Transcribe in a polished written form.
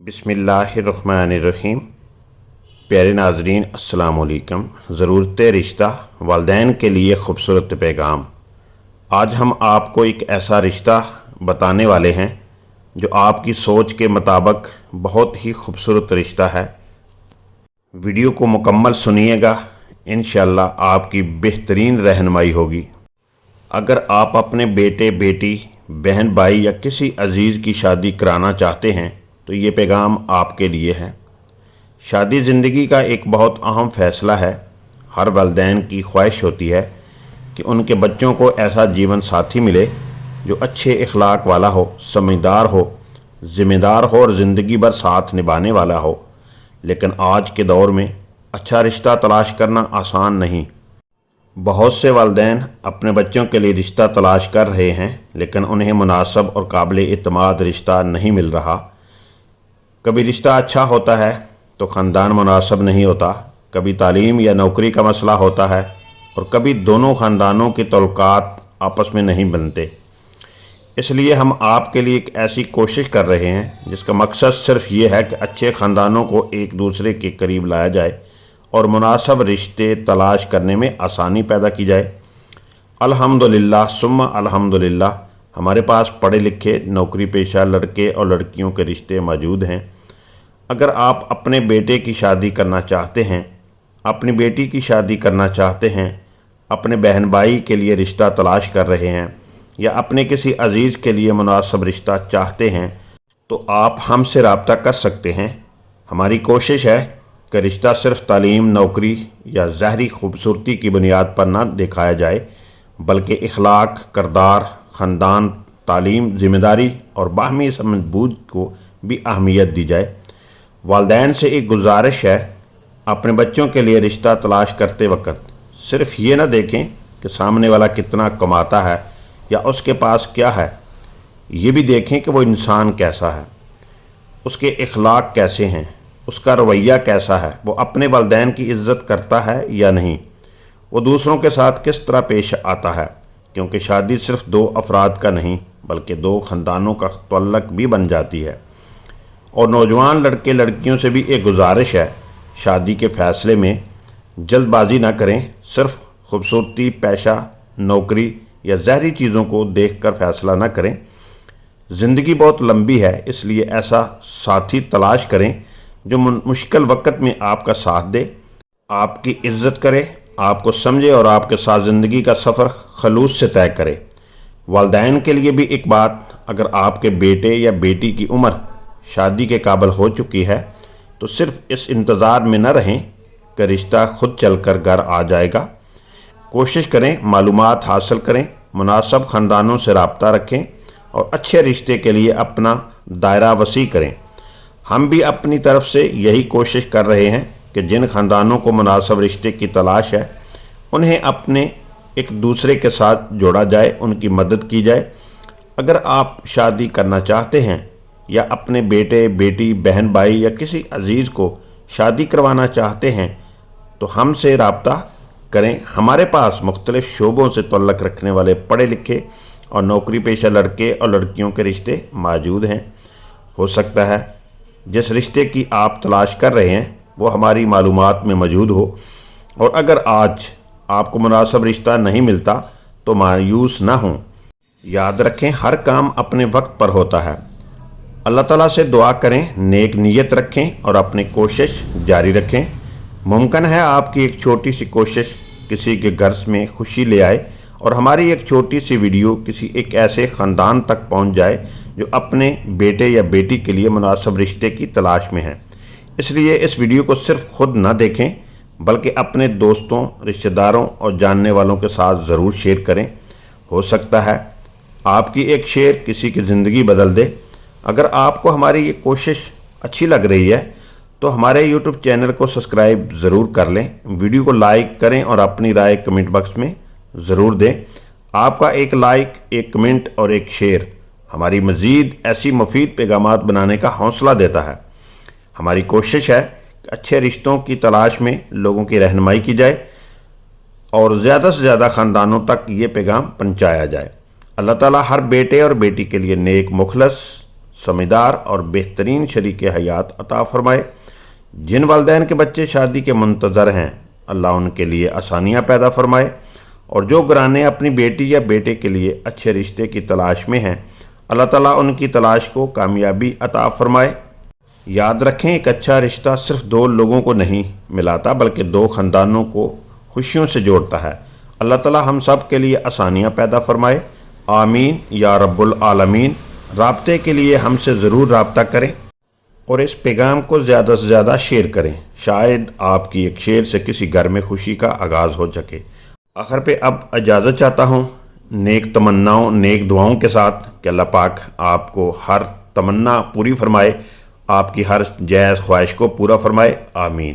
बिस्मिल्लाहिर्रहमानिर्रहीम। प्यारे नाजरीन अस्सलाम वालेकुम। ज़रूरत रिश्ता, वालिदैन के लिए ख़ूबसूरत पैगाम। आज हम आपको एक ऐसा रिश्ता बताने वाले हैं जो आपकी सोच के मुताबिक बहुत ही खूबसूरत रिश्ता है। वीडियो को मुकम्मल सुनिएगा, इंशाअल्लाह आपकी बेहतरीन रहनुमाई होगी। अगर आप अपने बेटे बेटी, बहन भाई या किसी अजीज़ की शादी कराना चाहते हैं तो ये पैगाम आपके लिए है। शादी ज़िंदगी का एक बहुत अहम फ़ैसला है। हर वालिदैन की ख्वाहिश होती है कि उनके बच्चों को ऐसा जीवन साथी मिले जो अच्छे इखलाक वाला हो, समझदार हो, ज़िम्मेदार हो और ज़िंदगी भर साथ निभाने वाला हो। लेकिन आज के दौर में अच्छा रिश्ता तलाश करना आसान नहीं। बहुत से वालिदैन अपने बच्चों के लिए रिश्ता तलाश कर रहे हैं, लेकिन उन्हें मुनासिब और काबिल एतमाद रिश्ता नहीं मिल रहा। कभी रिश्ता अच्छा होता है तो ख़ानदान मुनासिब नहीं होता, कभी तालीम या नौकरी का मसला होता है और कभी दोनों ख़ानदानों के तल्लुकात आपस में नहीं बनते। इसलिए हम आपके लिए एक ऐसी कोशिश कर रहे हैं जिसका मकसद सिर्फ ये है कि अच्छे ख़ानदानों को एक दूसरे के करीब लाया जाए और मुनासिब रिश्ते तलाश करने में आसानी पैदा की जाए। अल्हम्दुलिल्लाह सुम्मा अल्हम्दुलिल्लाह, हमारे पास पढ़े लिखे नौकरी पेशा लड़के और लड़कियों के रिश्ते मौजूद हैं। अगर आप अपने बेटे की शादी करना चाहते हैं, अपनी बेटी की शादी करना चाहते हैं, अपने बहन भाई के लिए रिश्ता तलाश कर रहे हैं या अपने किसी अजीज़ के लिए मुनासिब रिश्ता चाहते हैं तो आप हमसे रब्ता कर सकते हैं। हमारी कोशिश है कि रिश्ता सिर्फ तालीम, नौकरी या ज़ाहरी खूबसूरती की बुनियाद पर ना दिखाया जाए, बल्कि इखलाक, किरदार, ख़ानदान, तालीम, ज़िम्मेदारी और बाहमी समझबूझ को भी अहमियत दी जाए। वालिदैन से एक गुजारिश है, अपने बच्चों के लिए रिश्ता तलाश करते वक्त सिर्फ ये ना देखें कि सामने वाला कितना कमाता है या उसके पास क्या है, ये भी देखें कि वो इंसान कैसा है, उसके इखलाक कैसे हैं, उसका रवैया कैसा है, वो अपने वालिदैन की इज़्ज़त करता है या नहीं, वो दूसरों के साथ किस तरह पेश आता है। क्योंकि शादी सिर्फ दो अफराद का नहीं बल्कि दो ख़ानदानों का तअल्लुक़ भी बन जाती है। और नौजवान लड़के लड़कियों से भी एक गुजारिश है, शादी के फ़ैसले में जल्दबाजी ना करें। सिर्फ खूबसूरती, पैसा, नौकरी या ज़ाहरी चीज़ों को देखकर फ़ैसला ना करें। ज़िंदगी बहुत लंबी है, इसलिए ऐसा साथी तलाश करें जो मुश्किल वक्त में आपका साथ दे, आपकी इज़्ज़त करे, आपको समझे और आपके साथ ज़िंदगी का सफ़र खलूस से तय करे। वालिदैन के लिए भी एक बात, अगर आपके बेटे या बेटी की उम्र शादी के काबिल हो चुकी है तो सिर्फ इस इंतज़ार में न रहें कि रिश्ता खुद चलकर घर आ जाएगा। कोशिश करें, मालूमात हासिल करें, मुनासिब ख़ानदानों से रब्ता रखें और अच्छे रिश्ते के लिए अपना दायरा वसी करें। हम भी अपनी तरफ से यही कोशिश कर रहे हैं कि जिन ख़ानदानों को मुनासिब रिश्ते की तलाश है उन्हें अपने एक दूसरे के साथ जोड़ा जाए, उनकी मदद की जाए। अगर आप शादी करना चाहते हैं या अपने बेटे बेटी, बहन भाई या किसी अजीज़ को शादी करवाना चाहते हैं तो हमसे रब्ता करें। हमारे पास मुख्तलिफ़ शोबों से तल्लुक़ रखने वाले पढ़े लिखे और नौकरी पेशा लड़के और लड़कियों के रिश्ते मौजूद हैं। हो सकता है जिस रिश्ते की आप तलाश कर रहे हैं वो हमारी मालूमात में मौजूद हो, और अगर आज आपको मुनासिब रिश्ता नहीं मिलता तो मायूस ना हों। याद रखें, हर काम अपने वक्त पर होता है। अल्लाह ताला से दुआ करें, नेक नीयत रखें और अपनी कोशिश जारी रखें। मुमकिन है आपकी एक छोटी सी कोशिश किसी के घर में खुशी ले आए और हमारी एक छोटी सी वीडियो किसी एक ऐसे ख़ानदान तक पहुंच जाए जो अपने बेटे या बेटी के लिए मुनासिब रिश्ते की तलाश में है। इसलिए इस वीडियो को सिर्फ खुद ना देखें बल्कि अपने दोस्तों, रिश्तेदारों और जानने वालों के साथ ज़रूर शेयर करें। हो सकता है आपकी एक शेयर किसी की ज़िंदगी बदल दे। अगर आपको हमारी ये कोशिश अच्छी लग रही है तो हमारे YouTube चैनल को सब्सक्राइब ज़रूर कर लें, वीडियो को लाइक करें और अपनी राय कमेंट बॉक्स में ज़रूर दें। आपका एक लाइक, एक कमेंट और एक शेयर हमारी मज़ीद ऐसी मुफीद पैगामात बनाने का हौसला देता है। हमारी कोशिश है कि अच्छे रिश्तों की तलाश में लोगों की रहनुमाई की जाए और ज़्यादा से ज़्यादा ख़ानदानों तक ये पैगाम पहुँचाया जाए। अल्लाह ताला हर बेटे और बेटी के लिए नेक, मुखलस, سمجھدار اور بہترین شریک حیات عطا فرمائے۔ جن والدین کے بچے شادی کے منتظر ہیں، اللہ ان کے لیے آسانیاں پیدا فرمائے، اور جو گھرانے اپنی بیٹی یا بیٹے کے لیے اچھے رشتے کی تلاش میں ہیں، اللہ تعالیٰ ان کی تلاش کو کامیابی عطا فرمائے۔ یاد رکھیں، ایک اچھا رشتہ صرف دو لوگوں کو نہیں ملاتا بلکہ دو خاندانوں کو خوشیوں سے جوڑتا ہے۔ اللہ تعالیٰ ہم سب کے لیے آسانیاں پیدا فرمائے، آمین یا رب العالمین۔ رابطے کے لیے ہم سے ضرور رابطہ کریں اور اس پیغام کو زیادہ سے زیادہ شیئر کریں، شاید آپ کی ایک شیئر سے کسی گھر میں خوشی کا آغاز ہو سکے۔ آخر پہ اب اجازت چاہتا ہوں نیک تمناؤں، نیک دعاؤں کے ساتھ کہ اللہ پاک آپ کو ہر تمنا پوری فرمائے، آپ کی ہر جائز خواہش کو پورا فرمائے، آمین۔